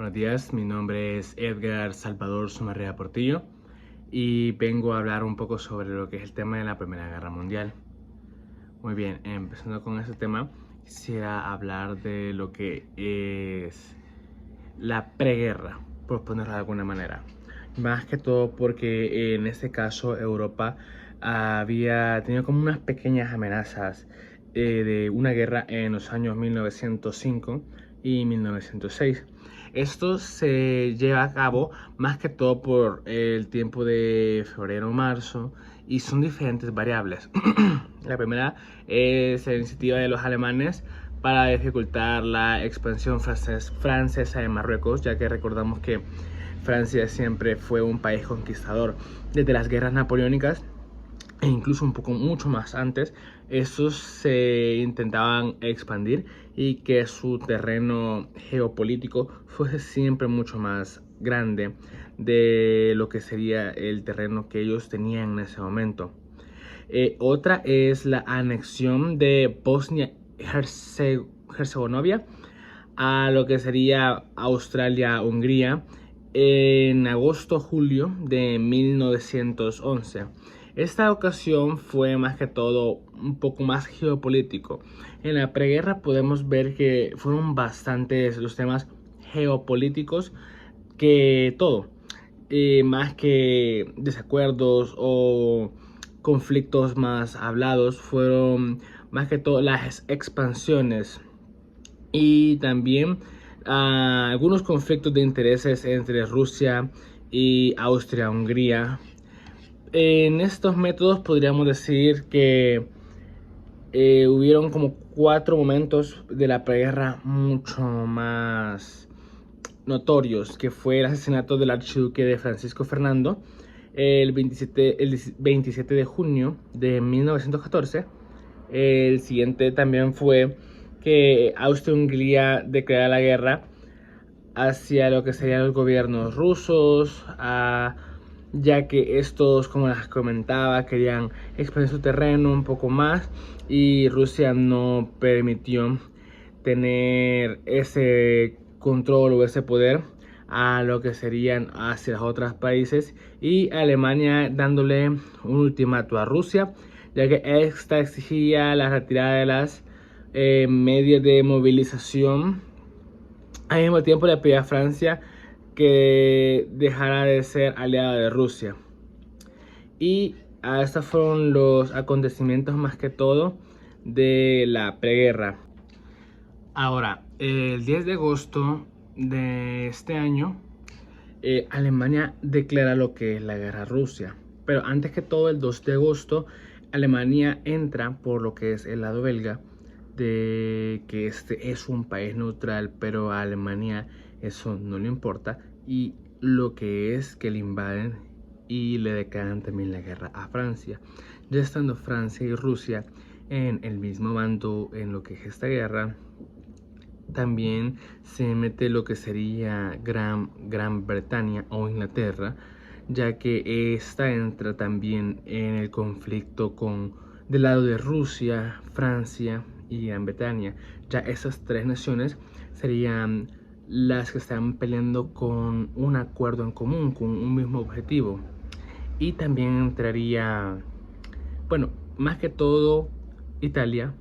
Buenos días, mi nombre es Edgar Salvador Sumarrea Portillo y vengo a hablar un poco sobre lo que es el tema de la Primera Guerra Mundial. Muy bien, empezando con este tema, quisiera hablar de lo que es la preguerra, por ponerlo de alguna manera. Más que todo porque en este caso Europa había tenido como unas pequeñas amenazas de una guerra en los años 1905 y 1906. Esto se lleva a cabo más que todo por el tiempo de febrero o marzo y son diferentes variables. La primera es la iniciativa de los alemanes para dificultar la expansión francesa en Marruecos, ya que recordamos que Francia siempre fue un país conquistador. Desde las guerras napoleónicas e incluso un poco mucho más antes, estos se intentaban expandir y que su terreno geopolítico fuese siempre mucho más grande de lo que sería el terreno que ellos tenían en ese momento. Otra es la anexión de Bosnia-Herzegovina a lo que sería Australia-Hungría en agosto-julio de 1911. Esta ocasión fue más que todo un poco más geopolítico. En la preguerra podemos ver que fueron bastantes los temas geopolíticos que todo, más que desacuerdos o conflictos más hablados, fueron más que todo las expansiones y también algunos conflictos de intereses entre Rusia y Austria-Hungría. En estos métodos podríamos decir que hubieron como 4 momentos de la preguerra mucho más notorios, que fue el asesinato del archiduque de Francisco Fernando el 27 de junio de 1914. El siguiente también fue que Austria-Hungría declara la guerra hacia lo que serían los gobiernos rusos, ya que estos, como les comentaba, querían expandir su terreno un poco más y Rusia no permitió tener ese control o ese poder a lo que serían hacia los otros países, y Alemania dándole un ultimato a Rusia, ya que esta exigía la retirada de las medios de movilización. Al mismo tiempo le pedía a Francia que dejara de ser aliada de Rusia. Y estos fueron los acontecimientos más que todo de la preguerra. Ahora, el 10 de agosto de este año, Alemania declara lo que es la guerra a Rusia. Pero antes que todo, el 2 de agosto, Alemania entra por lo que es el lado belga, de que este es un país neutral, pero a Alemania eso no le importa, y lo que es que le invaden y le declaran también la guerra a Francia. Ya estando Francia y Rusia en el mismo bando en lo que es esta guerra, también se mete lo que sería Gran Bretaña o Inglaterra, ya que esta entra también en el conflicto del lado de Rusia, Francia y Gran Bretaña. Ya esas 3 naciones serían las que están peleando con un acuerdo en común, con un mismo objetivo. Y también entraría, bueno, más que todo Italia,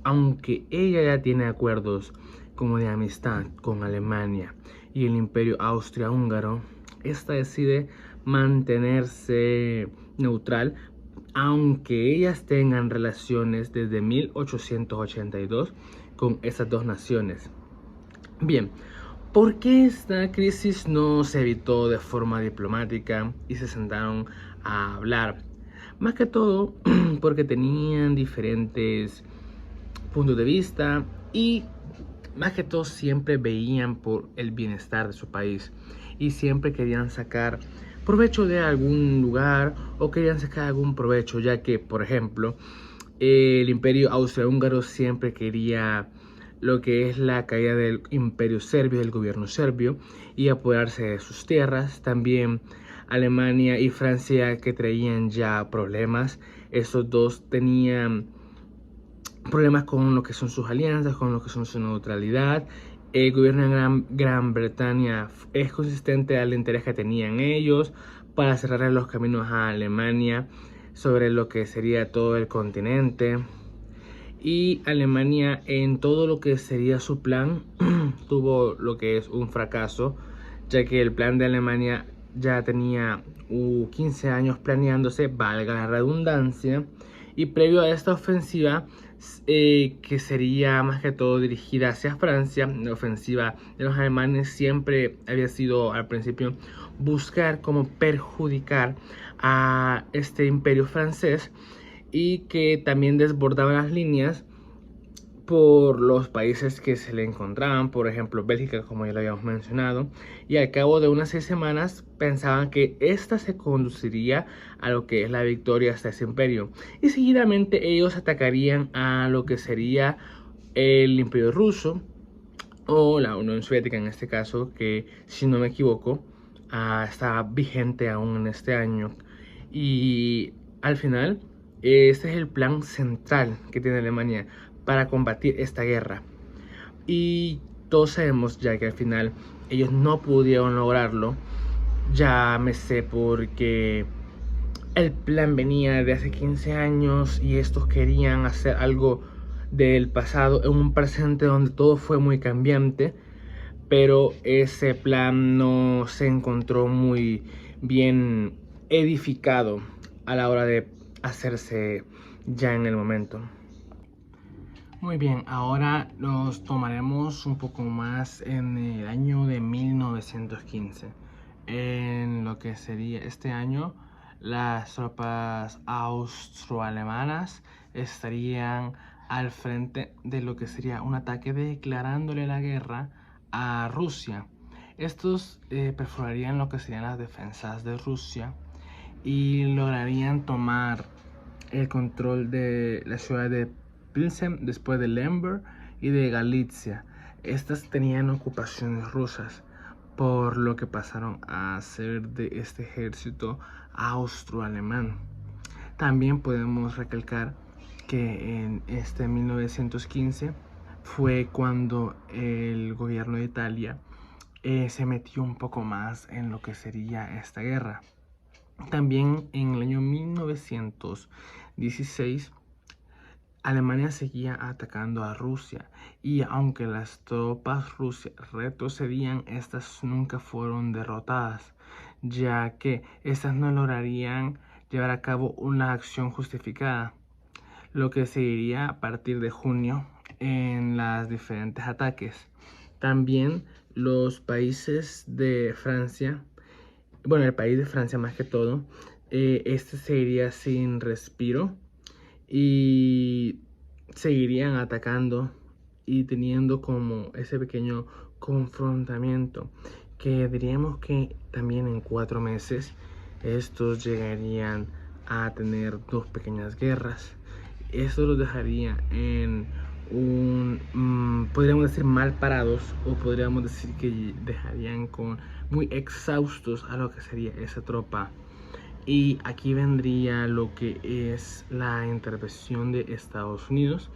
aunque ella ya tiene acuerdos como de amistad con Alemania y el Imperio Austria-Húngaro, esta decide mantenerse neutral, aunque ellas tengan relaciones desde 1882 con esas 2 naciones. Bien, ¿por qué esta crisis no se evitó de forma diplomática y se sentaron a hablar? Más que todo porque tenían diferentes puntos de vista y más que todo siempre veían por el bienestar de su país y siempre querían sacar provecho de algún lugar o querían sacar algún provecho, ya que, por ejemplo, el Imperio Austrohúngaro siempre quería lo que es la caída del Imperio Serbio, del gobierno serbio, y apoderarse de sus tierras. También Alemania y Francia, que traían ya problemas, estos dos tenían problemas con lo que son sus alianzas, con lo que son su neutralidad, El gobierno de Gran Bretaña es consistente al interés que tenían ellos para cerrar los caminos a Alemania sobre lo que sería todo el continente. Y Alemania, en todo lo que sería su plan, tuvo lo que es un fracaso, ya que el plan de Alemania ya tenía 15 años planeándose, valga la redundancia, y previo a esta ofensiva, que sería más que todo dirigida hacia Francia, la ofensiva de los alemanes siempre había sido al principio buscar cómo perjudicar a este imperio francés, y que también desbordaba las líneas por los países que se le encontraban, por ejemplo Bélgica, como ya lo habíamos mencionado, y al cabo de unas 6 semanas pensaban que esta se conduciría a lo que es la victoria hasta ese imperio, y seguidamente ellos atacarían a lo que sería el imperio ruso o la Unión Soviética en este caso, que si no me equivoco está vigente aún en este año. Y al final este es el plan central que tiene Alemania para combatir esta guerra. Y todos sabemos ya que al final ellos no pudieron lograrlo, llámese porque el plan venía de hace 15 años y estos querían hacer algo del pasado en un presente donde todo fue muy cambiante, pero ese plan no se encontró muy bien edificado a la hora de hacerse ya en el momento. Muy bien, ahora nos tomaremos un poco más en el año de 1915. En lo que sería este año, las tropas austroalemanas estarían al frente de lo que sería un ataque declarándole la guerra a Rusia. Estos perforarían lo que serían las defensas de Rusia y lograrían tomar el control de la ciudad de Pilsen, después de Lemberg y de Galicia. Estas tenían ocupaciones rusas, por lo que pasaron a ser de este ejército austroalemán. También podemos recalcar que en este 1915 fue cuando el gobierno de Italia se metió un poco más en lo que sería esta guerra. También en el año 1916 Alemania seguía atacando a Rusia, y aunque las tropas rusas retrocedían, estas nunca fueron derrotadas, ya que estas no lograrían llevar a cabo una acción justificada, lo que seguiría a partir de junio en los diferentes ataques. También los países de Francia, bueno, el país de Francia más que todo, este seguiría sin respiro y seguirían atacando y teniendo como ese pequeño confrontamiento, que diríamos que también en 4 meses estos llegarían a tener 2 pequeñas guerras. Esto los dejaría en podríamos decir mal parados, o podríamos decir que dejarían con muy exhaustos a lo que sería esa tropa. Y aquí vendría lo que es la intervención de Estados Unidos.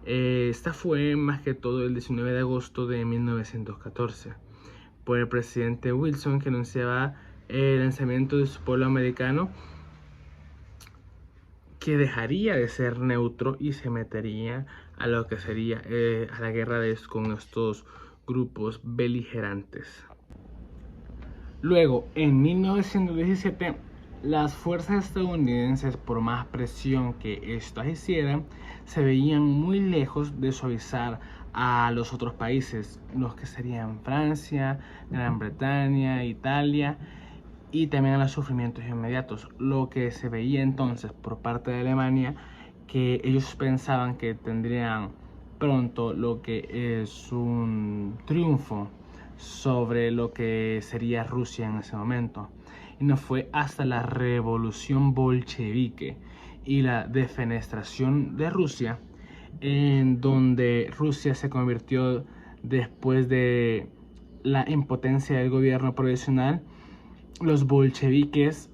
Esta fue más que todo el 19 de agosto de 1914 por el presidente Wilson, que anunciaba el lanzamiento de su pueblo americano, que dejaría de ser neutro y se metería a lo que sería a la guerra con estos grupos beligerantes. Luego, en 1917, las fuerzas estadounidenses, por más presión que estas hicieran, se veían muy lejos de suavizar a los otros países, los que serían Francia, Gran Bretaña, Italia, y también a los sufrimientos inmediatos. Lo que se veía entonces por parte de Alemania, que ellos pensaban que tendrían pronto lo que es un triunfo sobre lo que sería Rusia en ese momento. Y no fue hasta la revolución bolchevique y la defenestración de Rusia, en donde Rusia se convirtió, después de la impotencia del gobierno provisional, los bolcheviques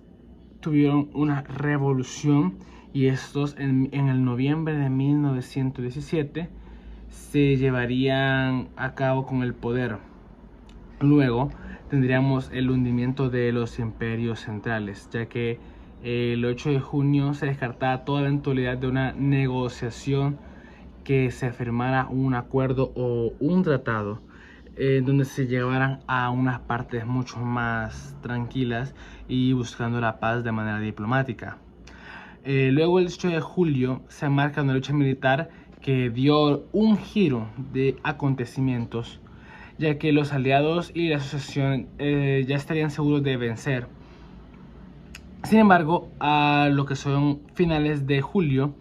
tuvieron una revolución, y estos en el noviembre de 1917 se llevarían a cabo con el poder. Luego tendríamos el hundimiento de los imperios centrales, ya que el 8 de junio se descartaba toda eventualidad de una negociación que se firmara un acuerdo o un tratado donde se llevaran a unas partes mucho más tranquilas y buscando la paz de manera diplomática. Luego el 8 de julio se marca una lucha militar que dio un giro de acontecimientos, ya que los aliados y la asociación ya estarían seguros de vencer. Sin embargo, a lo que son finales de julio,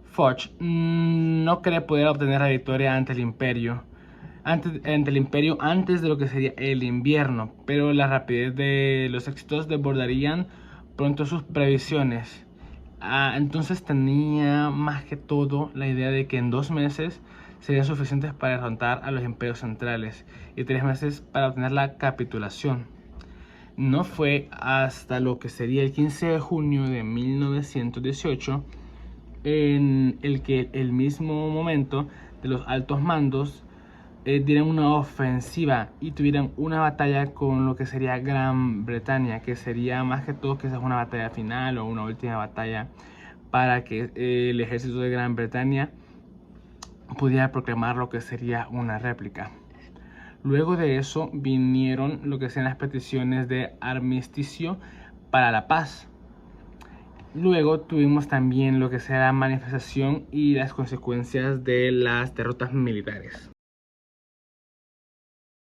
Foch no cree poder obtener la victoria ante el imperio, antes de lo que sería el invierno, pero la rapidez de los éxitos desbordarían pronto sus previsiones. Entonces tenía más que todo la idea de que en 2 meses serían suficientes para derrotar a los imperios centrales y 3 meses para obtener la capitulación. No fue hasta lo que sería el 15 de junio de 1918 en el que el mismo momento de los altos mandos dieran una ofensiva y tuvieran una batalla con lo que sería Gran Bretaña, que sería más que todo quizás una batalla final o una última batalla para que el ejército de Gran Bretaña pudiera proclamar lo que sería una réplica. Luego de eso vinieron lo que sean las peticiones de armisticio para la paz. Luego tuvimos también lo que sea la manifestación y las consecuencias de las derrotas militares.